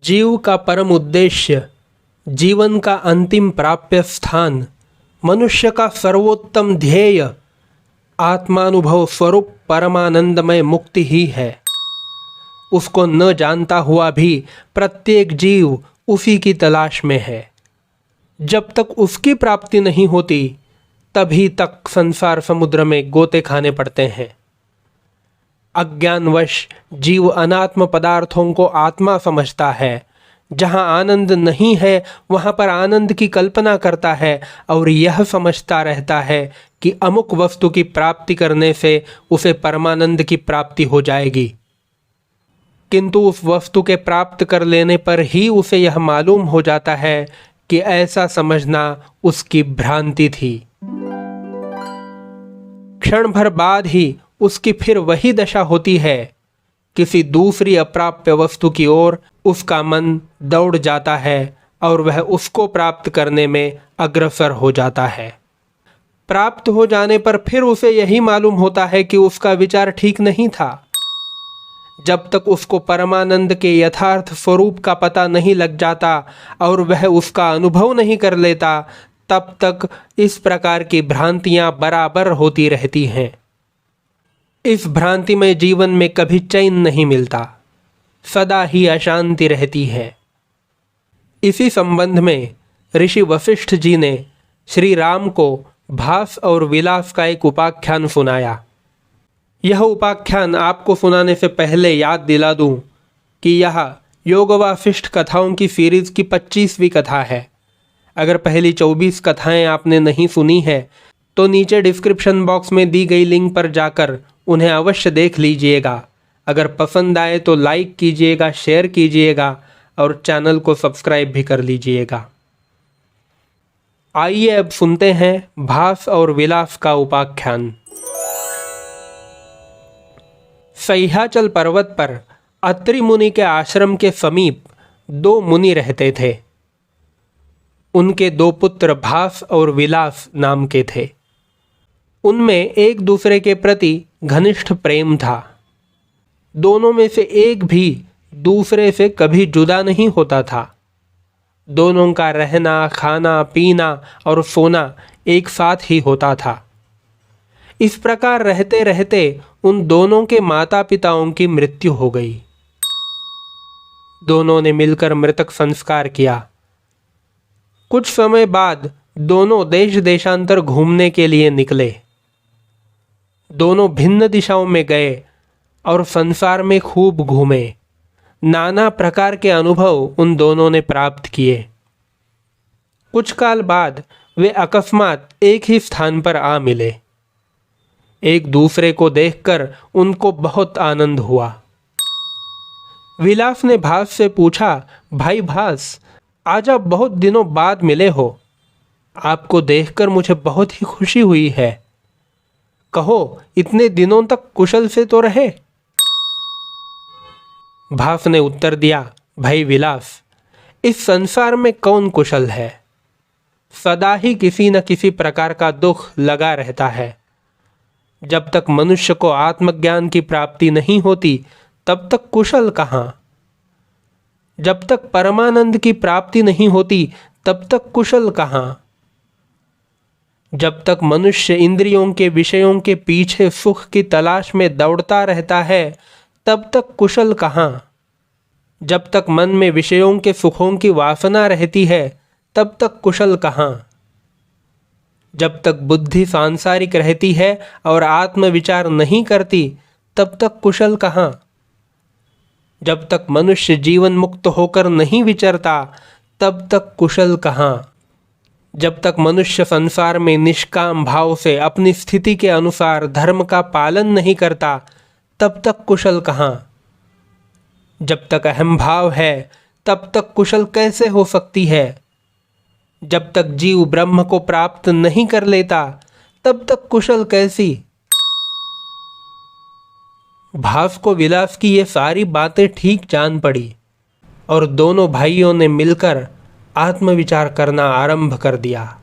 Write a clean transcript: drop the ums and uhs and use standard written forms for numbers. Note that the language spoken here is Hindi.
जीव का परम उद्देश्य, जीवन का अंतिम प्राप्य स्थान, मनुष्य का सर्वोत्तम ध्येय आत्मानुभव स्वरूप परमानंदमय मुक्ति ही है। उसको न जानता हुआ भी प्रत्येक जीव उसी की तलाश में है। जब तक उसकी प्राप्ति नहीं होती तभी तक संसार समुद्र में गोते खाने पड़ते हैं। अज्ञानवश जीव अनात्म पदार्थों को आत्मा समझता है। जहाँ आनंद नहीं है वहाँ पर आनंद की कल्पना करता है और यह समझता रहता है कि अमुक वस्तु की प्राप्ति करने से उसे परमानंद की प्राप्ति हो जाएगी। किंतु उस वस्तु के प्राप्त कर लेने पर ही उसे यह मालूम हो जाता है कि ऐसा समझना उसकी भ्रांति थी। क्षण भर बाद ही उसकी फिर वही दशा होती है। किसी दूसरी अप्राप्य वस्तु की ओर उसका मन दौड़ जाता है और वह उसको प्राप्त करने में अग्रसर हो जाता है। प्राप्त हो जाने पर फिर उसे यही मालूम होता है कि उसका विचार ठीक नहीं था। जब तक उसको परमानंद के यथार्थ स्वरूप का पता नहीं लग जाता और वह उसका अनुभव नहीं कर लेता, तब तक इस प्रकार की भ्रांतियां बराबर होती रहती हैं। इस भ्रांति में जीवन में कभी चैन नहीं मिलता, सदा ही अशांति रहती है। इसी संबंध में ऋषि वशिष्ठ जी ने श्री राम को भास और विलास का एक उपाख्यान सुनाया। यह उपाख्यान आपको सुनाने से पहले याद दिला दूं कि यह योग वासिष्ठ कथाओं की सीरीज की 25वीं कथा है। अगर पहली 24 कथाएं आपने नहीं सुनी है तो नीचे डिस्क्रिप्शन बॉक्स में दी गई लिंक पर जाकर उन्हें अवश्य देख लीजिएगा। अगर पसंद आए तो लाइक कीजिएगा, शेयर कीजिएगा और चैनल को सब्सक्राइब भी कर लीजिएगा। आइए अब सुनते हैं भास और विलास का उपाख्यान। सह्याचल पर्वत पर अत्रि मुनि के आश्रम के समीप 2 मुनि रहते थे। उनके 2 पुत्र भास और विलास नाम के थे। उनमें एक दूसरे के प्रति घनिष्ठ प्रेम था। दोनों में से एक भी दूसरे से कभी जुदा नहीं होता था। दोनों का रहना, खाना, पीना और सोना एक साथ ही होता था। इस प्रकार रहते रहते उन दोनों के माता पिताओं की मृत्यु हो गई। दोनों ने मिलकर मृतक संस्कार किया। कुछ समय बाद दोनों देश देशांतर घूमने के लिए निकले। दोनों भिन्न दिशाओं में गए और संसार में खूब घूमे। नाना प्रकार के अनुभव उन दोनों ने प्राप्त किए। कुछ काल बाद वे अकस्मात एक ही स्थान पर आ मिले। एक दूसरे को देखकर उनको बहुत आनंद हुआ। विलास ने भास से पूछा, भाई भास, आज आप बहुत दिनों बाद मिले हो। आपको देखकर मुझे बहुत ही खुशी हुई है। कहो, इतने दिनों तक कुशल से तो रहे? भास ने उत्तर दिया, भाई विलास, इस संसार में कौन कुशल है? सदा ही किसी न किसी प्रकार का दुख लगा रहता है। जब तक मनुष्य को आत्मज्ञान की प्राप्ति नहीं होती तब तक कुशल कहाँ? जब तक परमानंद की प्राप्ति नहीं होती तब तक कुशल कहाँ? जब तक मनुष्य इंद्रियों के विषयों के पीछे सुख की तलाश में दौड़ता रहता है तब तक कुशल कहाँ? जब तक मन में विषयों के सुखों की वासना रहती है तब तक कुशल कहाँ? जब तक बुद्धि सांसारिक रहती है और आत्मविचार नहीं करती तब तक कुशल कहाँ? जब तक मनुष्य जीवन मुक्त होकर नहीं विचरता तब तक कुशल कहाँ? जब तक मनुष्य संसार में निष्काम भाव से अपनी स्थिति के अनुसार धर्म का पालन नहीं करता तब तक कुशल कहाँ? जब तक अहम भाव है तब तक कुशल कैसे हो सकती है? जब तक जीव ब्रह्म को प्राप्त नहीं कर लेता तब तक कुशल कैसी? भास को विलास की ये सारी बातें ठीक जान पड़ी और दोनों भाइयों ने मिलकर आत्मविचार करना आरंभ कर दिया।